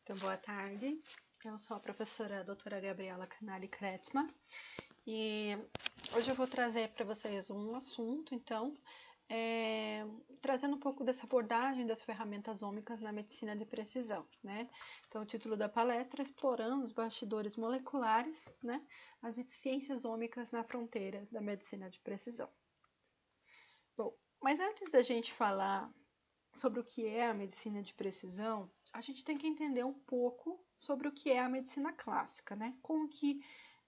Então, boa tarde. Eu sou a professora doutora Gabriela Canali Kretzmann e hoje eu vou trazer para vocês um assunto, então, trazendo um pouco dessa abordagem das ferramentas ômicas na medicina de precisão, né? Então, o título da palestra é Explorando os bastidores moleculares, né? As ciências ômicas na fronteira da medicina de precisão. Bom, mas antes da gente falar sobre o que é a medicina de precisão, a gente tem que entender um pouco sobre o que é a medicina clássica, né? Como que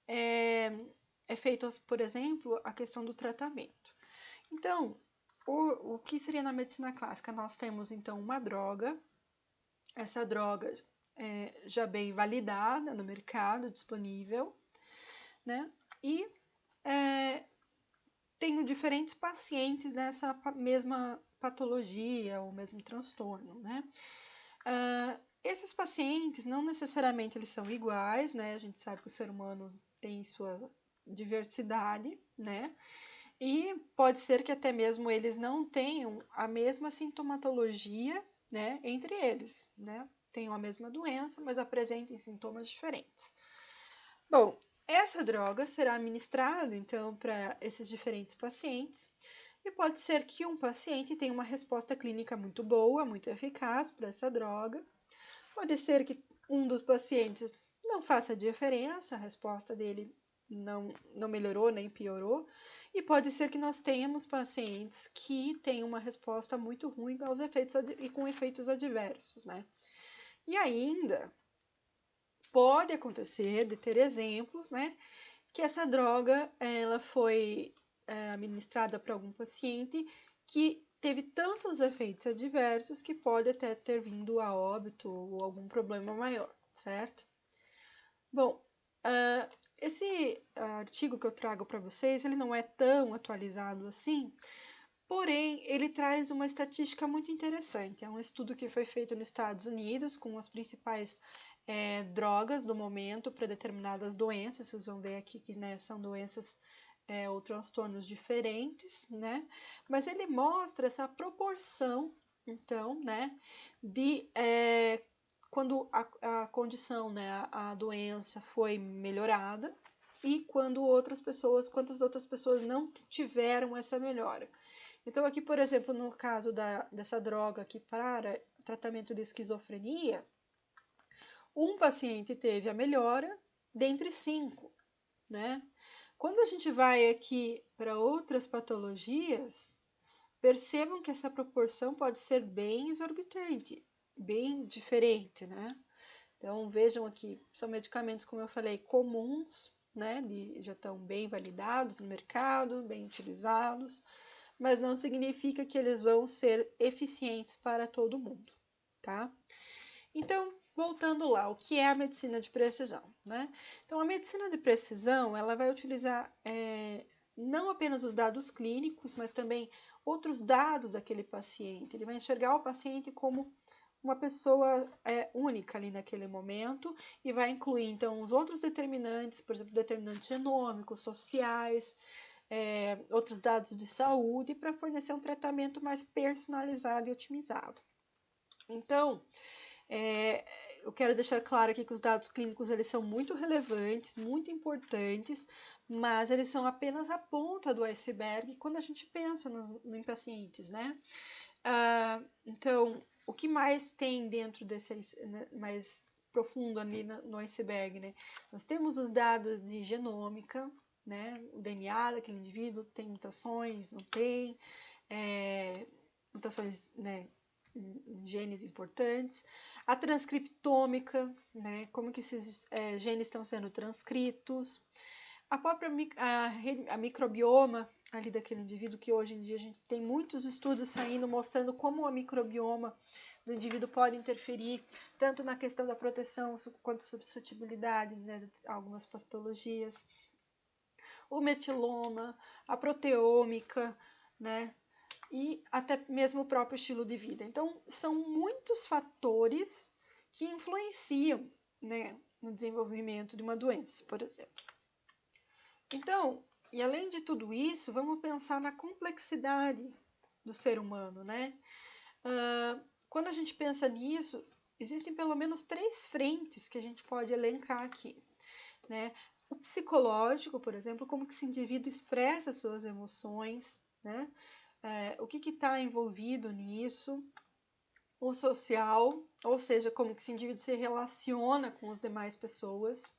é feito, por exemplo, a questão do tratamento. Então, o que seria na medicina clássica? Nós temos, então, uma droga, essa droga já bem validada no mercado, disponível, né? E tenho diferentes pacientes nessa mesma patologia ou mesmo transtorno, né? Esses pacientes não necessariamente eles são iguais, né? A gente sabe que o ser humano tem sua diversidade, né? E pode ser que até mesmo eles não tenham a mesma sintomatologia, né? Entre eles, né? Tenham a mesma doença, mas apresentem sintomas diferentes. Bom, essa droga será administrada, então, para esses diferentes pacientes, e pode ser que um paciente tenha uma resposta clínica muito boa, muito eficaz para essa droga. Pode ser que um dos pacientes não faça diferença, a resposta dele não melhorou nem piorou, e pode ser que nós tenhamos pacientes que têm uma resposta muito ruim aos efeitos e com efeitos adversos, né? E ainda pode acontecer de ter exemplos, né, que essa droga ela foi administrada para algum paciente que teve tantos efeitos adversos que pode até ter vindo a óbito ou algum problema maior, certo? Bom, esse artigo que eu trago para vocês, ele não é tão atualizado assim, porém, ele traz uma estatística muito interessante. É um estudo que foi feito nos Estados Unidos com as principais drogas do momento para determinadas doenças. Vocês vão ver aqui que né, são doenças ou transtornos diferentes, né? Mas ele mostra essa proporção, então, né, de quando a condição, né, a doença foi melhorada e quando quantas outras pessoas não tiveram essa melhora. Então, aqui, por exemplo, no caso dessa droga aqui para tratamento de esquizofrenia, um paciente teve a melhora dentre 5, né? Quando a gente vai aqui para outras patologias, percebam que essa proporção pode ser bem exorbitante, bem diferente, né? Então, vejam aqui, são medicamentos, como eu falei, comuns, né? Já estão bem validados no mercado, bem utilizados, mas não significa que eles vão ser eficientes para todo mundo, tá? Então, voltando lá, o que é a medicina de precisão, né? Então, a medicina de precisão, ela vai utilizar não apenas os dados clínicos, mas também outros dados daquele paciente. Ele vai enxergar o paciente como uma pessoa única ali naquele momento e vai incluir, então, os outros determinantes, por exemplo, determinantes genômicos, sociais, outros dados de saúde, para fornecer um tratamento mais personalizado e otimizado. Então, eu quero deixar claro aqui que os dados clínicos eles são muito relevantes, muito importantes, mas eles são apenas a ponta do iceberg quando a gente pensa em pacientes, né? Então, o que mais tem dentro desse mais profundo ali no iceberg, né? Nós temos os dados de genômica, né? O DNA daquele indivíduo tem mutações, não tem, mutações, né? Genes importantes, a transcriptômica, né, como que esses genes estão sendo transcritos, a própria a microbioma ali daquele indivíduo, que hoje em dia a gente tem muitos estudos saindo mostrando como a microbioma do indivíduo pode interferir tanto na questão da proteção quanto suscetibilidade, né, a algumas patologias, o metiloma, a proteômica, né, e até mesmo o próprio estilo de vida. Então, são muitos fatores que influenciam, né, no desenvolvimento de uma doença, por exemplo. Então, e além de tudo isso, vamos pensar na complexidade do ser humano, né? Quando a gente pensa nisso, existem pelo menos 3 frentes que a gente pode elencar aqui, né? O psicológico, por exemplo, como que esse indivíduo expressa suas emoções, né? O que está envolvido nisso. O social, ou seja, como que esse indivíduo se relaciona com as demais pessoas.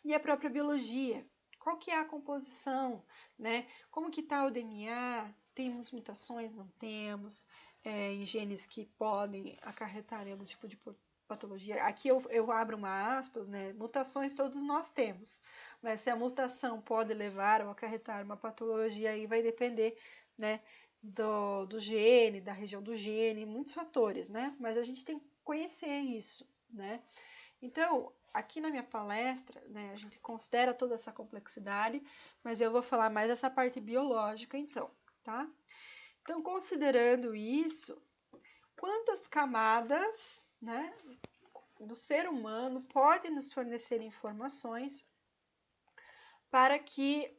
E a própria biologia, qual que é a composição, né? Como que está o DNA? Temos mutações? Não temos? E genes que podem acarretar em algum tipo de patologia. Aqui eu abro uma aspas, né? Mutações todos nós temos, mas se a mutação pode levar ou acarretar uma patologia, aí vai depender, né? Do gene, da região do gene, muitos fatores, né? Mas a gente tem que conhecer isso, né? Então, aqui na minha palestra, né, a gente considera toda essa complexidade, mas eu vou falar mais dessa parte biológica, então, tá? Então, considerando isso, quantas camadas, né, do ser humano podem nos fornecer informações para que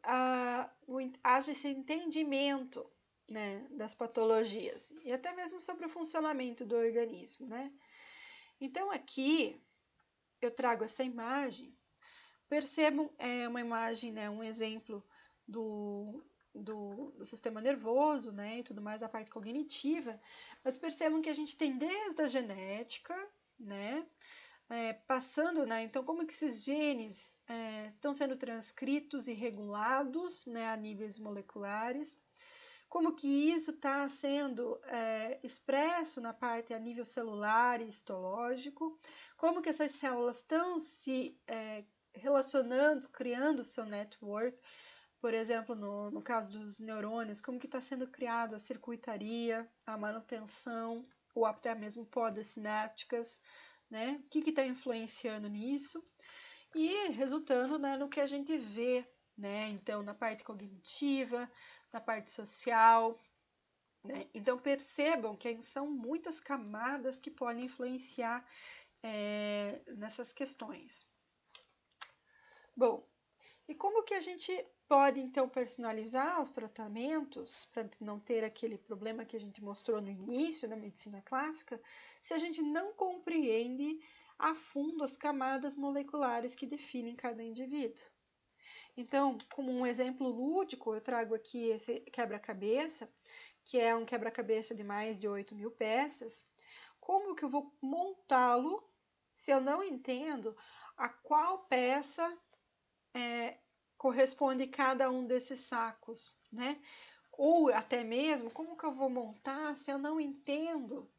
haja esse entendimento, né, das patologias e até mesmo sobre o funcionamento do organismo, né? Então, aqui eu trago essa imagem. Percebam, uma imagem, né, um exemplo do sistema nervoso, né, e tudo mais, a parte cognitiva, mas percebam que a gente tem desde a genética, né, passando, né, então como que esses genes estão sendo transcritos e regulados, né, a níveis moleculares, como que isso está sendo expresso na parte a nível celular e histológico, como que essas células estão se relacionando, criando o seu network, por exemplo, no caso dos neurônios, como que está sendo criada a circuitaria, a manutenção, ou até mesmo podas sinápticas, né? O que está influenciando nisso? E resultando, né, no que a gente vê, né? Então, na parte cognitiva, na parte social, né? Então, percebam que são muitas camadas que podem influenciar nessas questões. Bom, e como que a gente pode, então, personalizar os tratamentos para não ter aquele problema que a gente mostrou no início da medicina clássica, se a gente não compreende a fundo as camadas moleculares que definem cada indivíduo? Então, como um exemplo lúdico, eu trago aqui esse quebra-cabeça, que é um quebra-cabeça de mais de 8.000 peças. Como que eu vou montá-lo se eu não entendo a qual peça corresponde cada um desses sacos, né? Ou até mesmo, como que eu vou montar se eu não entendo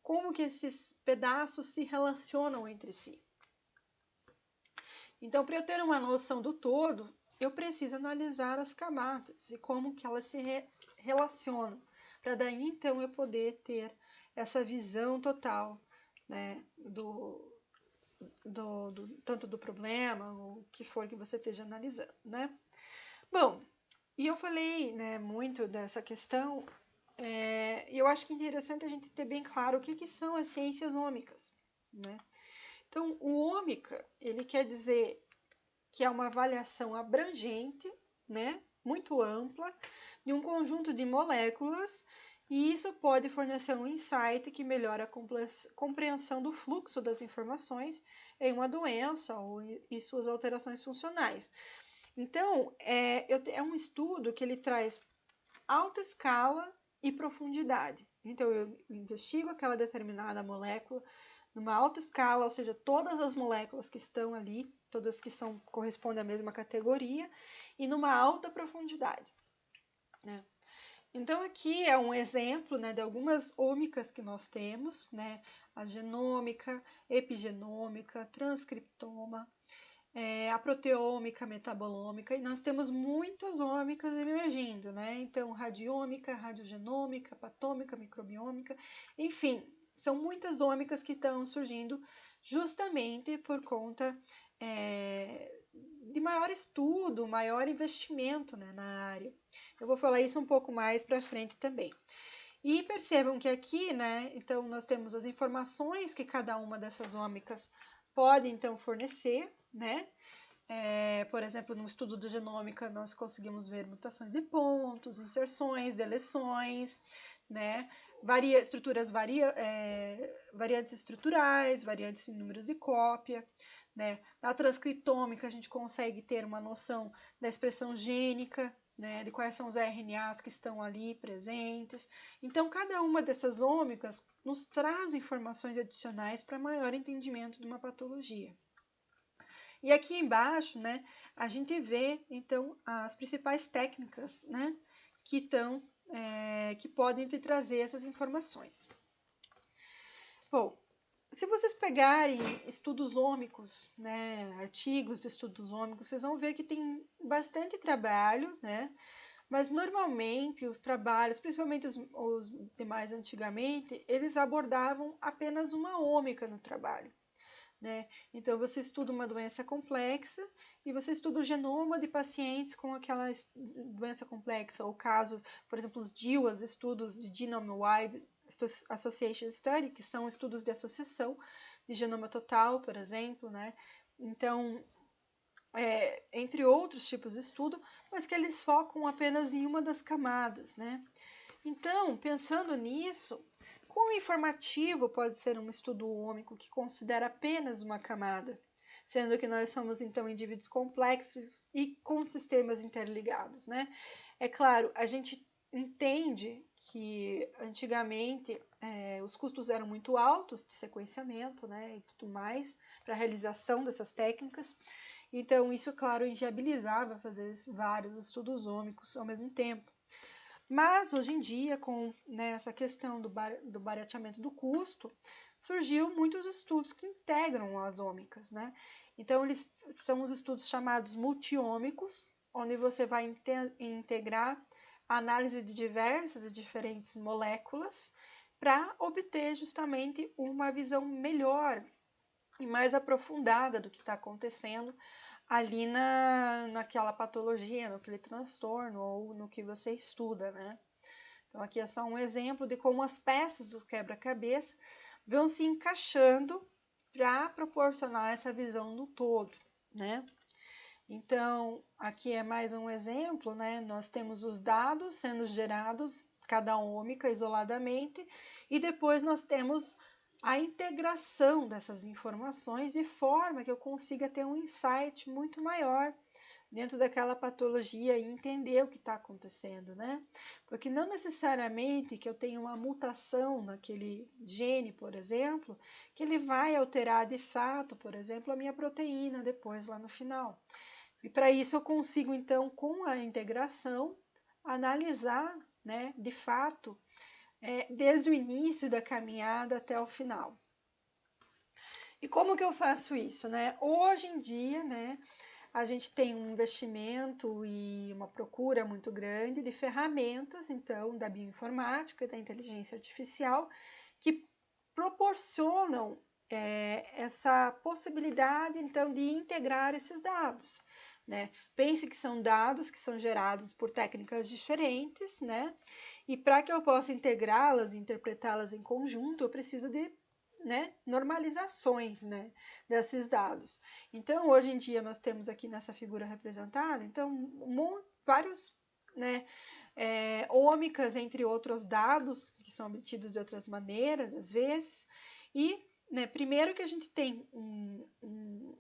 como que esses pedaços se relacionam entre si? Então, para eu ter uma noção do todo, eu preciso analisar as camadas e como que elas se relacionam, para daí então eu poder ter essa visão total, né, tanto do problema, o que for que você esteja analisando, né? Bom, e eu falei, né, muito dessa questão, e eu acho que é interessante a gente ter bem claro o que são as ciências ômicas, né? Então, o ômica, ele quer dizer que é uma avaliação abrangente, né, muito ampla, de um conjunto de moléculas, e isso pode fornecer um insight que melhora a compreensão do fluxo das informações em uma doença e suas alterações funcionais. Então, é um estudo que ele traz alta escala e profundidade. Então, eu investigo aquela determinada molécula numa alta escala, ou seja, todas as moléculas que estão ali, todas que correspondem à mesma categoria, e numa alta profundidade, né? Então, aqui é um exemplo, né, de algumas ômicas que nós temos, né? A genômica, epigenômica, transcriptoma, a proteômica, metabolômica, e nós temos muitas ômicas emergindo, né? Então, radiômica, radiogenômica, patômica, microbiômica, enfim, são muitas ômicas que estão surgindo justamente por conta de maior estudo, maior investimento, né, na área. Eu vou falar isso um pouco mais para frente também. E percebam que aqui, né, então nós temos as informações que cada uma dessas ômicas pode então fornecer, né? Por exemplo, no estudo da genômica, nós conseguimos ver mutações de pontos, inserções, deleções, né? variantes estruturais, variantes em números de cópia, né? Na transcriptômica a gente consegue ter uma noção da expressão gênica, né, de quais são os RNAs que estão ali presentes. Então, cada uma dessas ômicas nos traz informações adicionais para maior entendimento de uma patologia. E aqui embaixo, né, a gente vê, então, as principais técnicas, né, que podem te trazer essas informações. Bom, se vocês pegarem estudos ômicos, né, artigos de estudos ômicos, vocês vão ver que tem bastante trabalho, né, mas normalmente os trabalhos, principalmente os demais antigamente, eles abordavam apenas uma ômica no trabalho. Né? Então, você estuda uma doença complexa e você estuda o genoma de pacientes com aquela doença complexa. O caso, por exemplo, os GWAS, estudos de Genome-Wide Association Study, que são estudos de associação de genoma total, por exemplo, né? Então, entre outros tipos de estudo, mas que eles focam apenas em uma das camadas, né? Então, pensando nisso, quão informativo pode ser um estudo ômico que considera apenas uma camada, sendo que nós somos, então, indivíduos complexos e com sistemas interligados, né? É claro, a gente entende que antigamente os custos eram muito altos de sequenciamento, né, e tudo mais, para a realização dessas técnicas. Então, isso, claro, inviabilizava fazer vários estudos ômicos ao mesmo tempo. Mas, hoje em dia, com essa questão do barateamento do custo, surgiu muitos estudos que integram as ômicas, né? Então, eles são os estudos chamados multiômicos, onde você vai integrar a análise de diversas e diferentes moléculas para obter justamente uma visão melhor e mais aprofundada do que está acontecendo ali naquela patologia, naquele transtorno ou no que você estuda, né? Então, aqui é só um exemplo de como as peças do quebra-cabeça vão se encaixando para proporcionar essa visão do todo, né? Então, aqui é mais um exemplo, né? Nós temos os dados sendo gerados, cada ômica isoladamente, e depois nós temos a integração dessas informações de forma que eu consiga ter um insight muito maior dentro daquela patologia e entender o que está acontecendo, né? Porque não necessariamente que eu tenha uma mutação naquele gene, por exemplo, que ele vai alterar de fato, por exemplo, a minha proteína depois lá no final. E para isso eu consigo, então, com a integração, analisar, né, de fato, desde o início da caminhada até o final. E como que eu faço isso, né? Hoje em dia, né, a gente tem um investimento e uma procura muito grande de ferramentas, então, da bioinformática e da inteligência artificial, que proporcionam essa possibilidade, então, de integrar esses dados. Né? Pense que são dados que são gerados por técnicas diferentes, né? E para que eu possa integrá-las e interpretá-las em conjunto, eu preciso de normalizações, né, desses dados. Então, hoje em dia, nós temos aqui nessa figura representada, então, vários, né, ômicas, entre outros dados, que são obtidos de outras maneiras, às vezes, e primeiro que a gente tem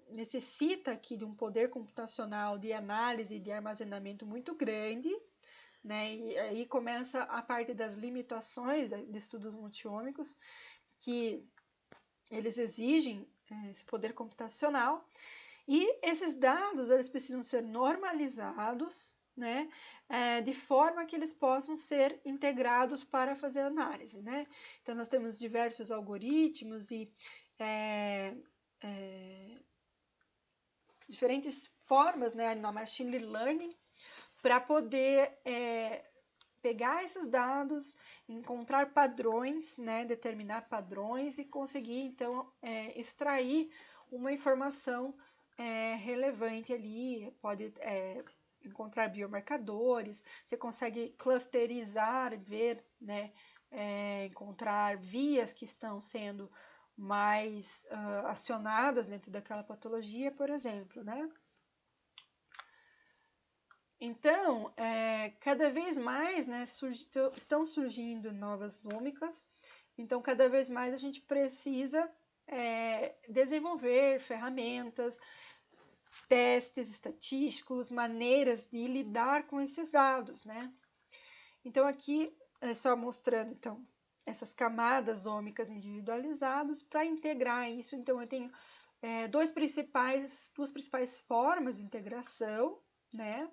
necessita aqui de um poder computacional de análise e de armazenamento muito grande, né, e aí começa a parte das limitações de estudos multiômicos, que eles exigem esse poder computacional, e esses dados eles precisam ser normalizados, né, de forma que eles possam ser integrados para fazer análise, né? Então, nós temos diversos algoritmos e diferentes formas, né, na machine learning, para poder pegar esses dados, encontrar padrões, né, determinar padrões e conseguir, então, extrair uma informação relevante ali, pode encontrar biomarcadores, você consegue clusterizar, ver, né, encontrar vias que estão sendo mais acionadas dentro daquela patologia, por exemplo, né? Então, cada vez mais, né, estão surgindo novas ômicas, então cada vez mais a gente precisa desenvolver ferramentas, testes estatísticos, maneiras de lidar com esses dados, né? Então aqui é só mostrando, então, essas camadas ômicas individualizadas para integrar isso. Então eu tenho duas principais formas de integração, né?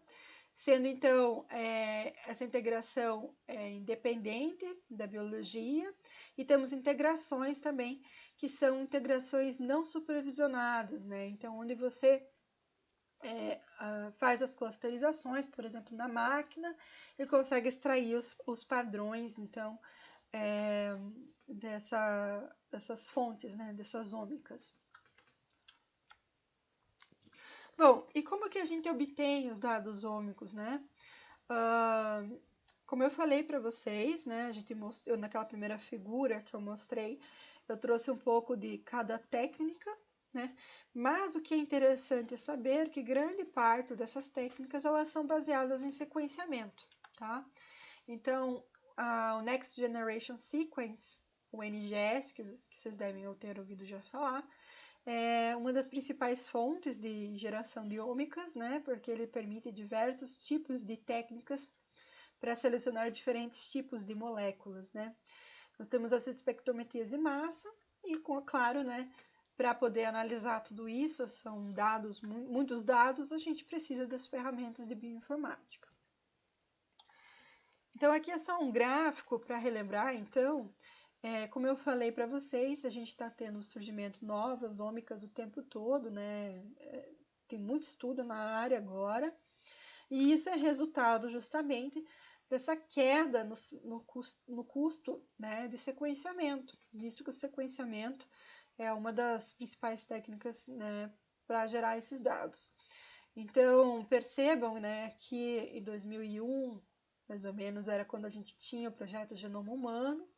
Sendo então essa integração independente da biologia, e temos integrações também que são integrações não supervisionadas, né? Então onde você faz as clusterizações, por exemplo, na máquina, e consegue extrair os padrões, então, dessas fontes, né, dessas ômicas. Bom, e como que a gente obtém os dados ômicos, né? Como eu falei para vocês, né, naquela primeira figura que eu mostrei, eu trouxe um pouco de cada técnica, né? Mas o que é interessante é saber que grande parte dessas técnicas elas são baseadas em sequenciamento, tá? Então, o Next Generation Sequence, o NGS, que vocês devem ter ouvido já falar, é uma das principais fontes de geração de ômicas, né? Porque ele permite diversos tipos de técnicas para selecionar diferentes tipos de moléculas, né? Nós temos as espectrometrias de massa e, claro, né, para poder analisar tudo isso, são dados, muitos dados, a gente precisa das ferramentas de bioinformática. Então, aqui é só um gráfico para relembrar, então, como eu falei para vocês, a gente está tendo surgimento de novas ômicas o tempo todo, né? Tem muito estudo na área agora, e isso é resultado justamente dessa queda no custo, né, de sequenciamento, visto que o sequenciamento é uma das principais técnicas, né, para gerar esses dados. Então, percebam, né, que em 2001, mais ou menos, era quando a gente tinha o projeto Genoma Humano,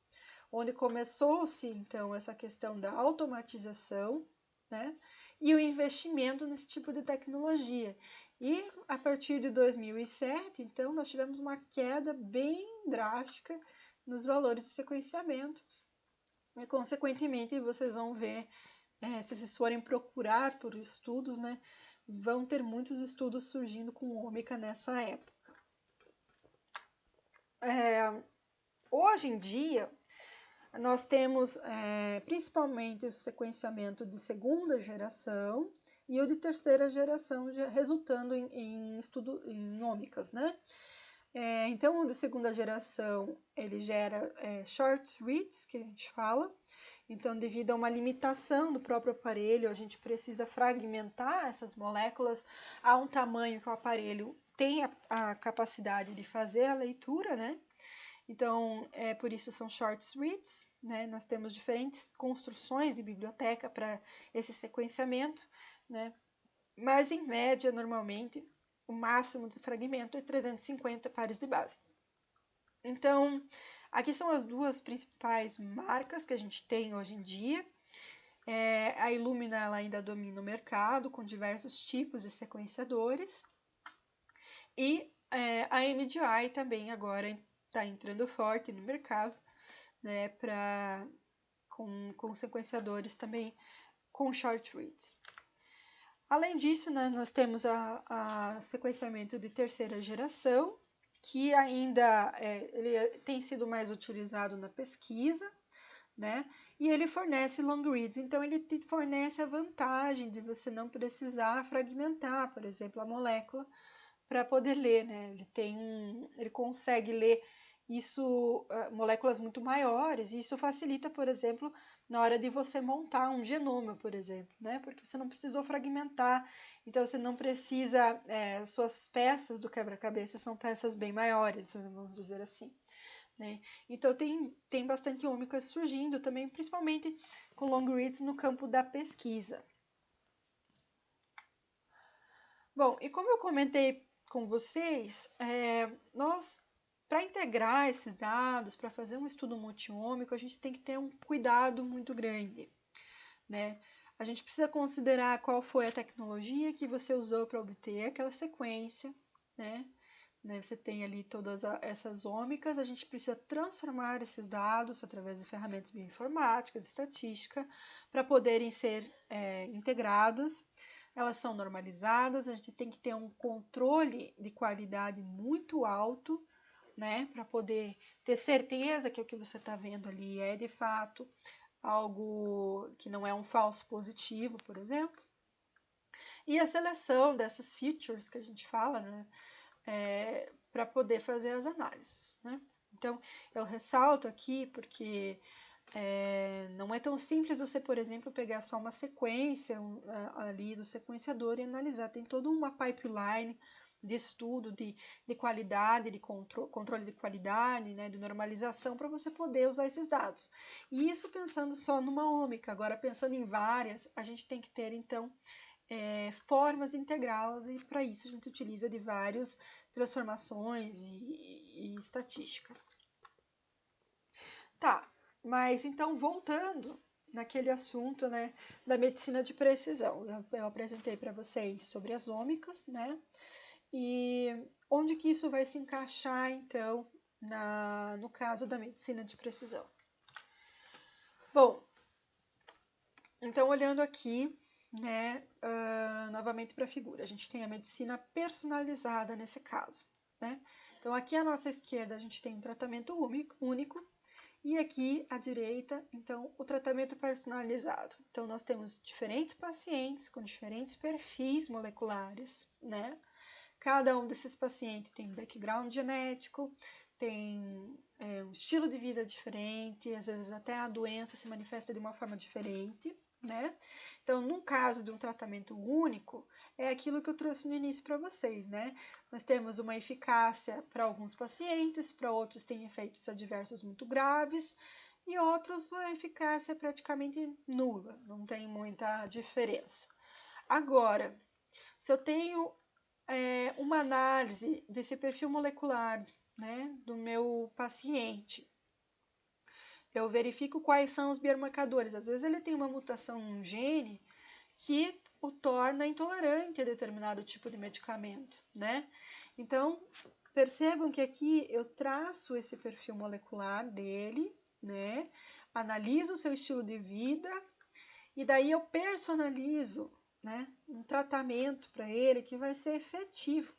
onde começou-se, então, essa questão da automatização, né, e o investimento nesse tipo de tecnologia. E a partir de 2007, então, nós tivemos uma queda bem drástica nos valores de sequenciamento. E, consequentemente, vocês vão ver, se vocês forem procurar por estudos, né, vão ter muitos estudos surgindo com ômica nessa época. Hoje em dia, nós temos principalmente o sequenciamento de segunda geração e o de terceira geração, resultando em ômicas, né? Então, o de segunda geração, ele gera short reads, que a gente fala. Então, devido a uma limitação do próprio aparelho, a gente precisa fragmentar essas moléculas a um tamanho que o aparelho tem a capacidade de fazer a leitura, né? Então, por isso são short reads, né? Nós temos diferentes construções de biblioteca para esse sequenciamento, né? Mas, em média, normalmente, o máximo de fragmento é 350 pares de base. Então, aqui são as duas principais marcas que a gente tem hoje em dia. A Illumina ela ainda domina o mercado com diversos tipos de sequenciadores. E a MDI também agora está entrando forte no mercado, né, com sequenciadores também com short reads. Além disso, né, nós temos a sequenciamento de terceira geração, que ainda ele tem sido mais utilizado na pesquisa, né? E ele fornece long reads, então ele te fornece a vantagem de você não precisar fragmentar, por exemplo, a molécula para poder ler, né? Ele consegue ler isso, moléculas muito maiores, e isso facilita, por exemplo, na hora de você montar um genoma, por exemplo, né? Porque você não precisou fragmentar, então você não precisa, suas peças do quebra-cabeça são peças bem maiores, vamos dizer assim. Né? Então tem bastante ômicas surgindo também, principalmente com long reads no campo da pesquisa. Bom, e como eu comentei com vocês, nós, para integrar esses dados, para fazer um estudo multiômico, a gente tem que ter um cuidado muito grande, né? A gente precisa considerar qual foi a tecnologia que você usou para obter aquela sequência, né? né? Você tem ali todas essas ômicas, a gente precisa transformar esses dados através de ferramentas bioinformáticas, de estatística, para poderem ser integradas. Elas são normalizadas, a gente tem que ter um controle de qualidade muito alto, né, para poder ter certeza que o que você está vendo ali é de fato algo que não é um falso positivo, por exemplo. E a seleção dessas features que a gente fala, né, para poder fazer as análises, né? Então, eu ressalto aqui porque não é tão simples você, por exemplo, pegar só uma sequência ali do sequenciador e analisar. Tem toda uma pipeline de estudo de qualidade, de controle de qualidade, né, de normalização para você poder usar esses dados. E isso pensando só numa ômica. Agora, pensando em várias, a gente tem que ter, então, formas de integrá-las, e para isso a gente utiliza de várias transformações e estatística. Tá, mas então voltando naquele assunto, né, da medicina de precisão, eu apresentei para vocês sobre as ômicas, né, e onde que isso vai se encaixar então no caso da medicina de precisão. Bom, então olhando aqui, né, novamente para a figura, a gente tem a medicina personalizada nesse caso, né? Então aqui à nossa esquerda a gente tem um tratamento único e aqui à direita, então, o tratamento personalizado. Então nós temos diferentes pacientes com diferentes perfis moleculares, né? Cada um desses pacientes tem um background genético, tem um estilo de vida diferente, às vezes até a doença se manifesta de uma forma diferente, né? Então, no caso de um tratamento único, é aquilo que eu trouxe no início para vocês, né? Nós temos uma eficácia para alguns pacientes, para outros tem efeitos adversos muito graves, e outros a eficácia é praticamente nula, não tem muita diferença. Agora, se eu tenho uma análise desse perfil molecular, né, do meu paciente, eu verifico quais são os biomarcadores. Às vezes ele tem uma mutação num gene que o torna intolerante a determinado tipo de medicamento, né? Então, percebam que aqui eu traço esse perfil molecular dele, né? Analiso o seu estilo de vida e daí eu personalizo, né, um tratamento para ele que vai ser efetivo,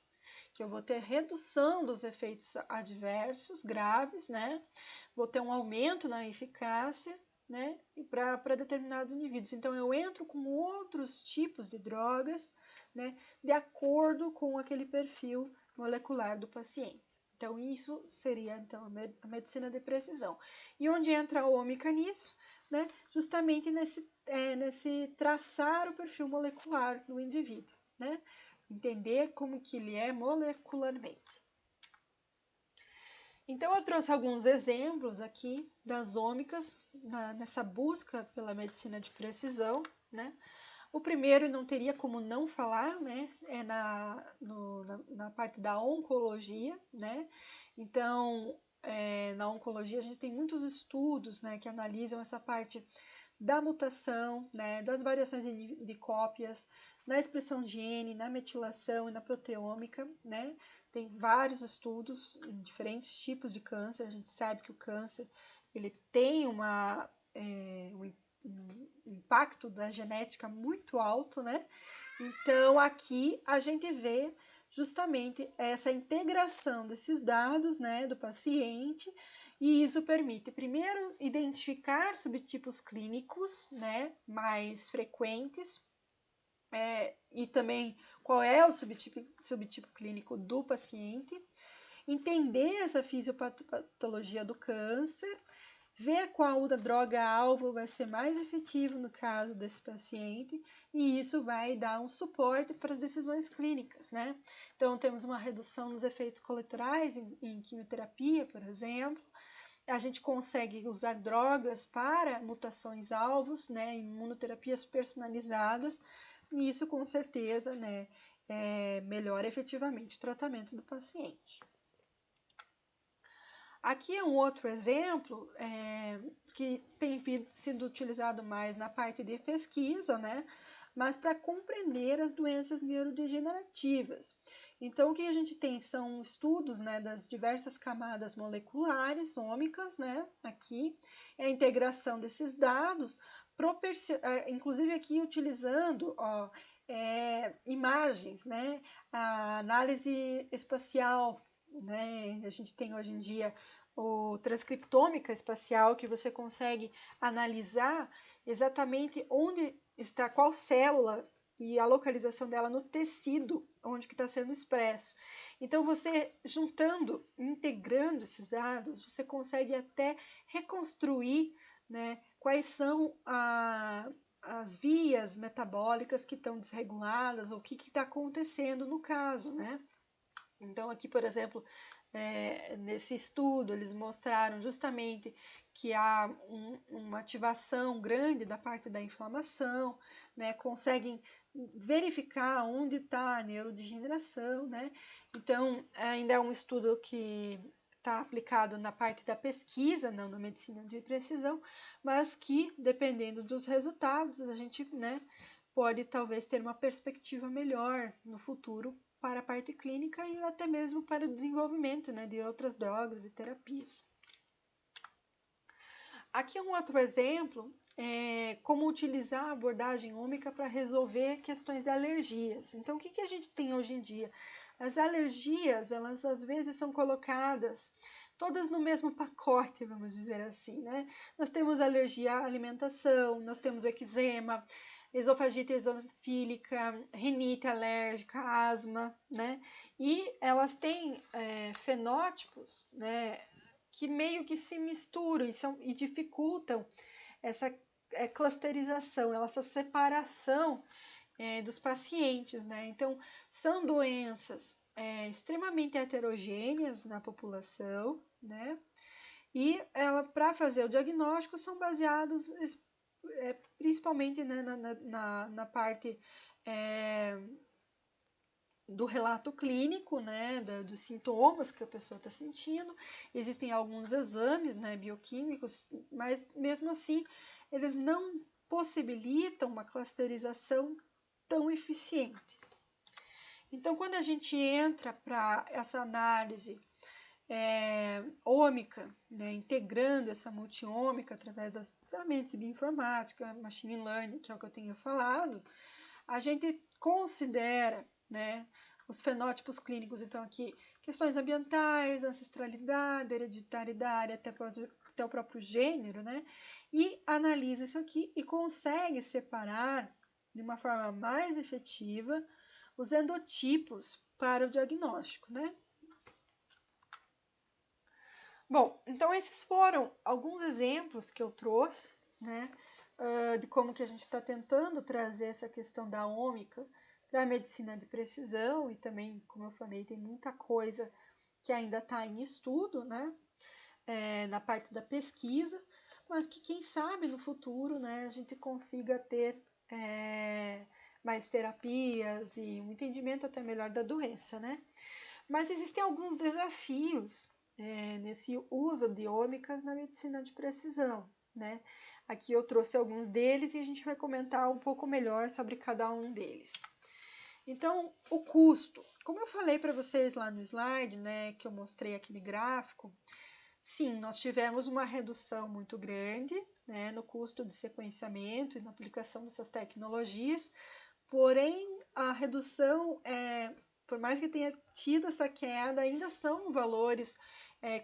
que eu vou ter redução dos efeitos adversos graves, né? Vou ter um aumento na eficácia, né? E para determinados indivíduos. Então eu entro com outros tipos de drogas, né? De acordo com aquele perfil molecular do paciente. Então isso seria então a medicina de precisão. E onde entra a ômica nisso, né? Justamente nesse traçar o perfil molecular do indivíduo, né? Entender como que ele é molecularmente. Então eu trouxe alguns exemplos aqui das ômicas nessa busca pela medicina de precisão, né? O primeiro, não teria como não falar, né? É na parte da oncologia, né? Então, na oncologia a gente tem muitos estudos, né, que analisam essa parte da mutação, né, das variações de cópias, na expressão de gene, na metilação e na proteômica, né? Tem vários estudos em diferentes tipos de câncer. A gente sabe que o câncer ele tem um impacto da genética muito alto, né? Então aqui a gente vê justamente essa integração desses dados, né, do paciente, e isso permite, primeiro, identificar subtipos clínicos, né, mais frequentes, e também qual é o subtipo clínico do paciente, entender essa fisiopatologia do câncer, ver qual da droga-alvo vai ser mais efetivo no caso desse paciente, e isso vai dar um suporte para as decisões clínicas, né? Então, temos uma redução dos efeitos colaterais em quimioterapia, por exemplo. A gente consegue usar drogas para mutações alvos, né? Imunoterapias personalizadas, e isso, com certeza, né? Melhora efetivamente o tratamento do paciente. Aqui é um outro exemplo que tem sido utilizado mais na parte de pesquisa, né? Mas para compreender as doenças neurodegenerativas. Então, o que a gente tem são estudos, né, das diversas camadas moleculares, ômicas, né, aqui, a integração desses dados, inclusive aqui utilizando, ó, imagens, né, a análise espacial, né, a gente tem hoje em dia o transcriptômica espacial, que você consegue analisar exatamente onde está, qual célula e a localização dela no tecido onde que está sendo expresso. Então, você juntando, integrando esses dados, você consegue até reconstruir, né, quais são as vias metabólicas que estão desreguladas, ou o que está acontecendo no caso, né? Então, aqui, por exemplo, nesse estudo, eles mostraram justamente que há uma ativação grande da parte da inflamação, né? Conseguem verificar onde está a neurodegeneração, né? Então, ainda é um estudo que está aplicado na parte da pesquisa, não na medicina de precisão, mas que, dependendo dos resultados, a gente, né, pode talvez ter uma perspectiva melhor no futuro para a parte clínica e até mesmo para o desenvolvimento, né, de outras drogas e terapias. Aqui é um outro exemplo, como utilizar a abordagem ômica para resolver questões de alergias. Então, o que a gente tem hoje em dia? As alergias, elas às vezes são colocadas todas no mesmo pacote, vamos dizer assim, né? Nós temos alergia à alimentação, nós temos eczema, esofagite eosinofílica, rinite alérgica, asma, né? E elas têm fenótipos, né, que meio que se misturam e dificultam essa clusterização, essa separação dos pacientes, né? Então, são doenças extremamente heterogêneas na população, né? E para fazer o diagnóstico são baseados principalmente, né, na parte do relato clínico, né, dos sintomas que a pessoa está sentindo. Existem alguns exames, né, bioquímicos, mas mesmo assim eles não possibilitam uma clusterização tão eficiente. Então, quando a gente entra para essa análise ômica, né, integrando essa multiômica através das ferramentas de bioinformática, machine learning, que é o que eu tenho falado, a gente considera, né, os fenótipos clínicos, então aqui, questões ambientais, ancestralidade, hereditariedade, até o próprio gênero, né, e analisa isso aqui e consegue separar de uma forma mais efetiva os endotipos para o diagnóstico, né. Bom, então esses foram alguns exemplos que eu trouxe, né, de como que a gente está tentando trazer essa questão da ômica para a medicina de precisão, e também, como eu falei, tem muita coisa que ainda está em estudo, né, na parte da pesquisa, mas que quem sabe no futuro, né, a gente consiga ter mais terapias e um entendimento até melhor da doença, né. Mas existem alguns desafios nesse uso de ômicas na medicina de precisão, né? Aqui eu trouxe alguns deles e a gente vai comentar um pouco melhor sobre cada um deles. Então, o custo. Como eu falei para vocês lá no slide, né, que eu mostrei aqui no gráfico, sim, nós tivemos uma redução muito grande, né, no custo de sequenciamento e na aplicação dessas tecnologias, porém, a redução por mais que tenha tido essa queda, ainda são valores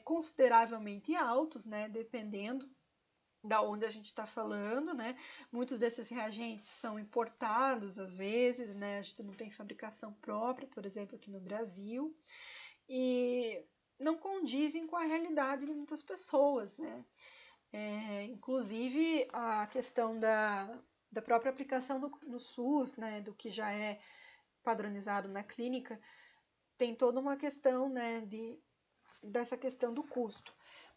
consideravelmente altos, né, dependendo da onde a gente está falando, né? Muitos desses reagentes são importados às vezes, né? A gente não tem fabricação própria, por exemplo, aqui no Brasil, e não condizem com a realidade de muitas pessoas, né? Inclusive a questão da própria aplicação no SUS, né? Do que já é padronizado na clínica, tem toda uma questão, né, dessa questão do custo.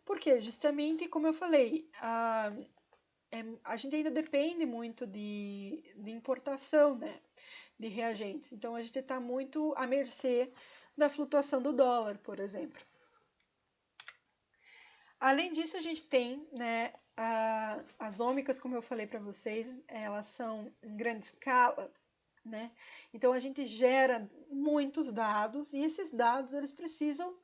Porque, justamente, como eu falei, a gente ainda depende muito de importação, né, de reagentes. Então, a gente está muito à mercê da flutuação do dólar, por exemplo. Além disso, a gente tem, né, as ômicas, como eu falei para vocês, elas são em grande escala, né? Então a gente gera muitos dados e esses dados eles precisam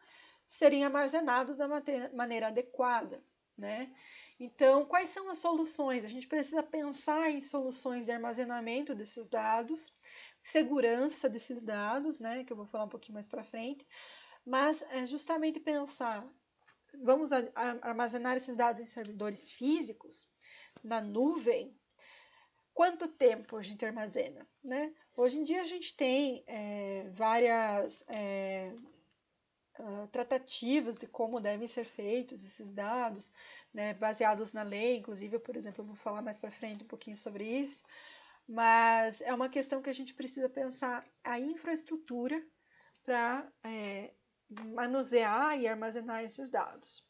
serem armazenados da maneira adequada, né? Então, quais são as soluções? A gente precisa pensar em soluções de armazenamento desses dados, segurança desses dados, né? Que eu vou falar um pouquinho mais para frente, mas é justamente pensar, vamos armazenar esses dados em servidores físicos, na nuvem. Quanto tempo a gente armazena, né? Hoje em dia a gente tem várias tratativas de como devem ser feitos esses dados, né, baseados na lei, inclusive, por exemplo, eu vou falar mais para frente um pouquinho sobre isso, mas é uma questão que a gente precisa pensar a infraestrutura para manusear e armazenar esses dados.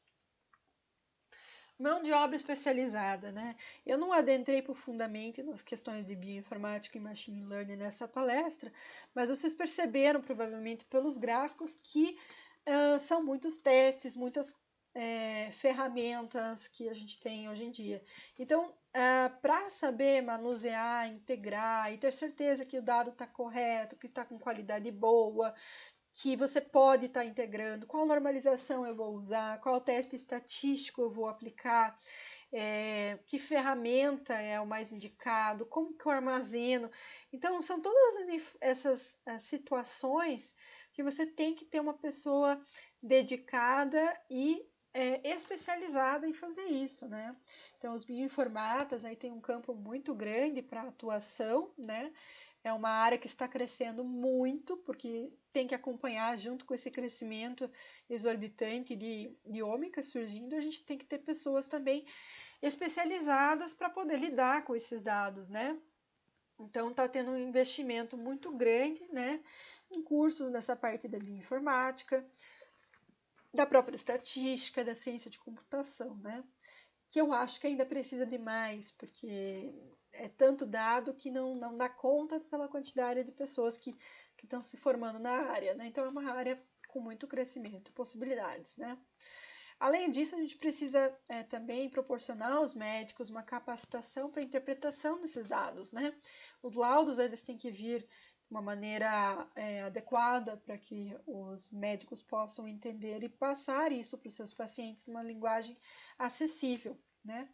Mão de obra especializada, né? Eu não adentrei profundamente nas questões de bioinformática e machine learning nessa palestra, mas vocês perceberam provavelmente pelos gráficos que são muitos testes, muitas ferramentas que a gente tem hoje em dia. Então, para saber manusear, integrar e ter certeza que o dado está correto, que está com qualidade boa, que você pode estar integrando, qual normalização eu vou usar, qual teste estatístico eu vou aplicar, que ferramenta é o mais indicado, como que eu armazeno. Então, são todas essas situações que você tem que ter uma pessoa dedicada e especializada em fazer isso, né? Então, os bioinformatas aí tem um campo muito grande para atuação, né? É uma área que está crescendo muito, porque tem que acompanhar junto com esse crescimento exorbitante de ômicas surgindo, a gente tem que ter pessoas também especializadas para poder lidar com esses dados, né? Então está tendo um investimento muito grande, né, em cursos nessa parte da bioinformática, da própria estatística, da ciência de computação, né? Que eu acho que ainda precisa de mais, porque é tanto dado que não dá conta pela quantidade de pessoas que estão se formando na área, né? Então é uma área com muito crescimento, possibilidades, né? Além disso, a gente precisa também proporcionar aos médicos uma capacitação para interpretação desses dados, né? Os laudos, eles têm que vir de uma maneira adequada para que os médicos possam entender e passar isso para os seus pacientes numa linguagem acessível, né?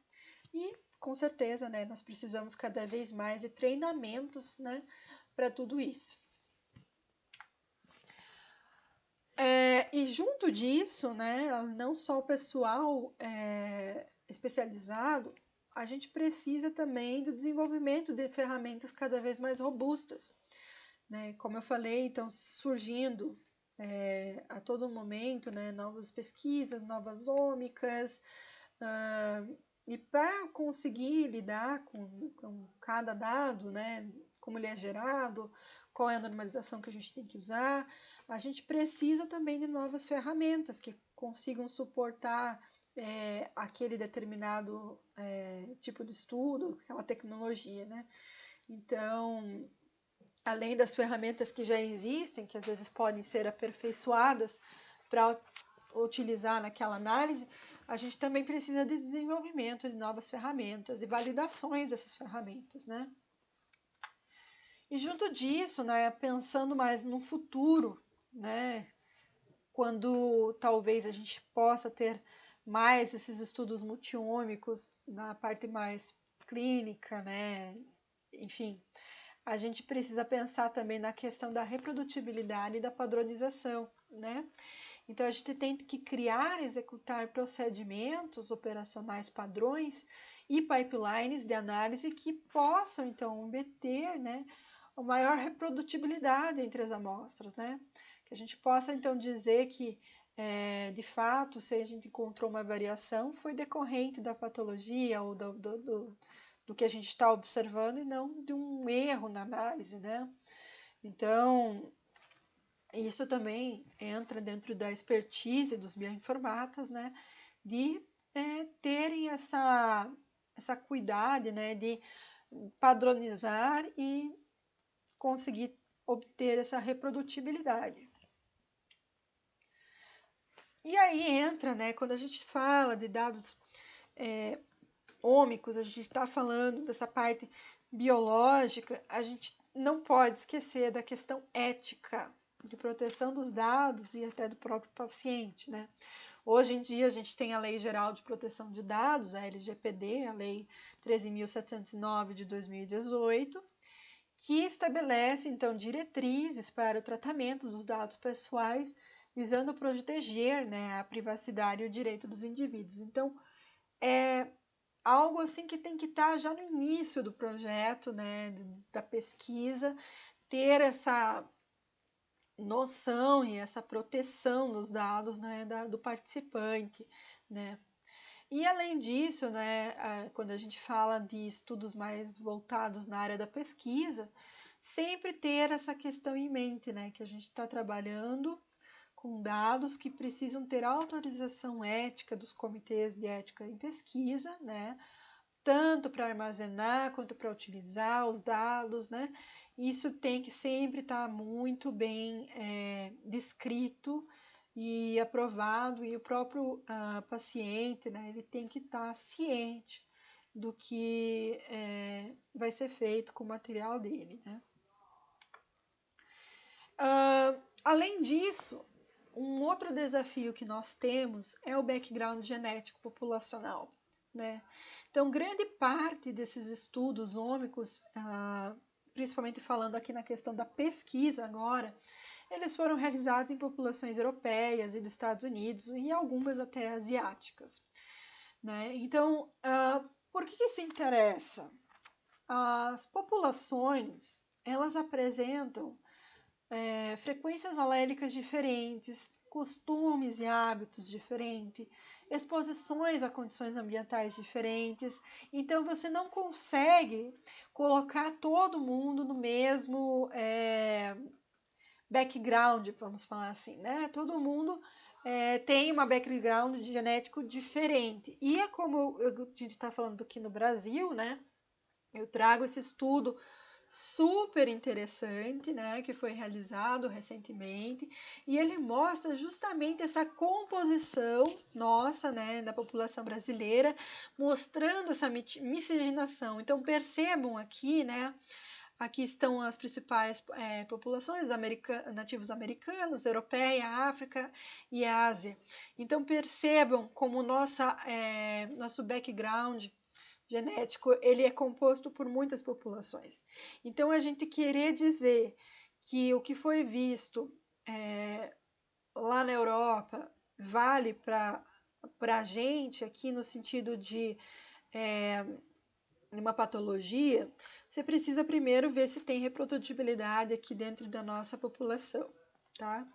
E, com certeza, né, nós precisamos cada vez mais de treinamentos, né, para tudo isso. E junto disso, né, não só o pessoal especializado, a gente precisa também do desenvolvimento de ferramentas cada vez mais robustas, né? Como eu falei, estão surgindo a todo momento, né, novas pesquisas, novas ômicas, e para conseguir lidar com cada dado, né, como ele é gerado, qual é a normalização que a gente tem que usar, a gente precisa também de novas ferramentas que consigam suportar aquele determinado tipo de estudo, aquela tecnologia, né? Então, além das ferramentas que já existem, que às vezes podem ser aperfeiçoadas para utilizar naquela análise, a gente também precisa de desenvolvimento de novas ferramentas e validações dessas ferramentas, né? E junto disso, né, pensando mais no futuro, né, quando talvez a gente possa ter mais esses estudos multiômicos na parte mais clínica, né, enfim, a gente precisa pensar também na questão da reprodutibilidade e da padronização, né? Então a gente tem que criar e executar procedimentos operacionais padrões e pipelines de análise que possam então obter, né, a maior reprodutibilidade entre as amostras, né? Que a gente possa então dizer que de fato, se a gente encontrou uma variação, foi decorrente da patologia ou do que a gente está observando e não de um erro na análise, né? Então, isso também entra dentro da expertise dos bioinformatas, né? De terem essa cuidado, né? De padronizar e conseguir obter essa reprodutibilidade. E aí entra, né, quando a gente fala de dados ômicos, a gente está falando dessa parte biológica, a gente não pode esquecer da questão ética, de proteção dos dados e até do próprio paciente, né? Hoje em dia a gente tem a Lei Geral de Proteção de Dados, a LGPD, a Lei 13.709 de 2018, que estabelece então diretrizes para o tratamento dos dados pessoais, visando proteger, né, a privacidade e o direito dos indivíduos. Então, é algo assim que tem que estar já no início do projeto, né, da pesquisa, ter essa noção e essa proteção dos dados, né, do participante, né. E além disso, né, quando a gente fala de estudos mais voltados na área da pesquisa, sempre ter essa questão em mente, né, que a gente está trabalhando com dados que precisam ter autorização ética dos comitês de ética em pesquisa, né, tanto para armazenar quanto para utilizar os dados, né? Isso tem que sempre estar muito bem descrito e aprovado, e o próprio paciente, né, ele tem que estar ciente do que vai ser feito com o material dele, né? Além disso, um outro desafio que nós temos é o background genético populacional, né? Então, grande parte desses estudos ômicos, principalmente falando aqui na questão da pesquisa agora, eles foram realizados em populações europeias e dos Estados Unidos e algumas até asiáticas, né? Então, por que isso interessa? As populações, elas apresentam frequências alélicas diferentes, costumes e hábitos diferentes, exposições a condições ambientais diferentes. Então você não consegue colocar todo mundo no mesmo background, vamos falar assim, né? Todo mundo tem uma background genético diferente. E é como a gente está falando aqui no Brasil, né? Eu trago esse estudo super interessante, né, que foi realizado recentemente, e ele mostra justamente essa composição nossa, né, da população brasileira, mostrando essa miscigenação. Então percebam aqui, né, aqui estão as principais populações, nativos americanos, europeia, África e Ásia. Então percebam como nosso background genético, ele é composto por muitas populações. Então, a gente querer dizer que o que foi visto lá na Europa vale para a gente aqui no sentido de uma patologia, você precisa primeiro ver se tem reprodutibilidade aqui dentro da nossa população, tá?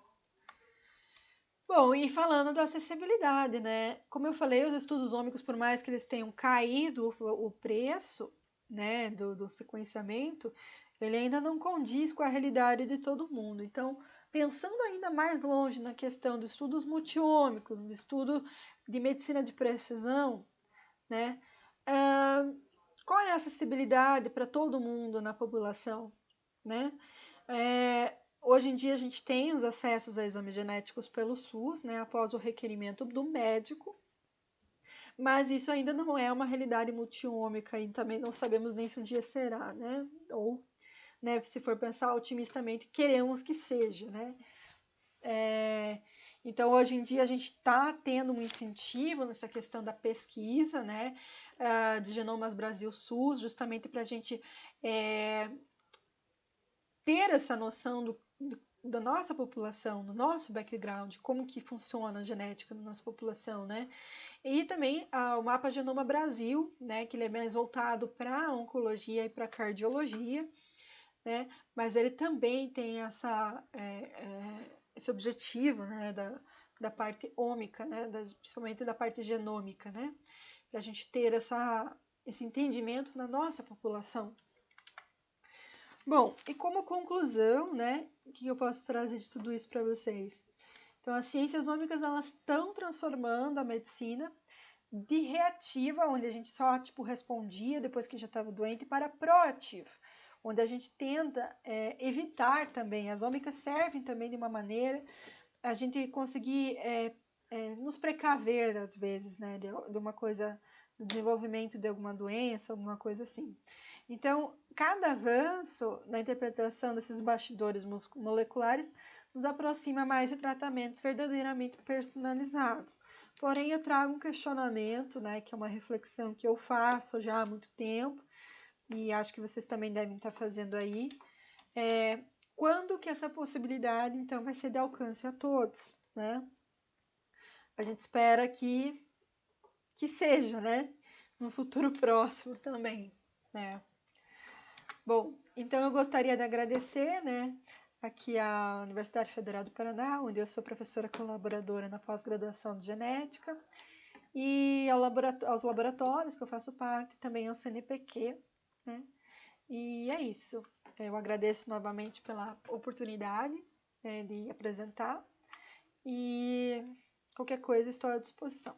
Bom, e falando da acessibilidade, né? Como eu falei, os estudos ômicos, por mais que eles tenham caído o preço, né, do sequenciamento, ele ainda não condiz com a realidade de todo mundo. Então, pensando ainda mais longe na questão dos estudos multiômicos, do estudo de medicina de precisão, né? Qual é a acessibilidade para todo mundo na população, né? Hoje em dia a gente tem os acessos a exames genéticos pelo SUS, né, após o requerimento do médico, mas isso ainda não é uma realidade multiômica e também não sabemos nem se um dia será, né? Ou, né, se for pensar otimistamente, queremos que seja, né? Então, hoje em dia, a gente está tendo um incentivo nessa questão da pesquisa, né, de Genomas Brasil SUS, justamente para a gente ter essa noção da nossa população, do nosso background, como que funciona a genética da nossa população, né? E também o mapa Genoma Brasil, né, que ele é mais voltado para oncologia e para cardiologia, né? Mas ele também tem esse objetivo, né, da parte ômica, né, principalmente da parte genômica, né? Para a gente ter esse entendimento na nossa população. Bom, e como conclusão, né, o que eu posso trazer de tudo isso para vocês? Então, as ciências ômicas, elas estão transformando a medicina de reativa, onde a gente só, tipo, respondia depois que já estava doente, para proativa, onde a gente tenta evitar também. As ômicas servem também de uma maneira a gente conseguir nos precaver, às vezes, né, de uma coisa, do desenvolvimento de alguma doença, alguma coisa assim. Então, cada avanço na interpretação desses bastidores moleculares nos aproxima mais de tratamentos verdadeiramente personalizados. Porém, eu trago um questionamento, né, que é uma reflexão que eu faço já há muito tempo, e acho que vocês também devem estar fazendo aí. Quando que essa possibilidade, então, vai ser de alcance a todos, né? A gente espera que seja, né? No futuro próximo também, né? Bom, então eu gostaria de agradecer, né, aqui à Universidade Federal do Paraná, onde eu sou professora colaboradora na pós-graduação de genética, e aos laboratórios que eu faço parte, também ao CNPq, né? E é isso. Eu agradeço novamente pela oportunidade, né, de apresentar, e qualquer coisa estou à disposição.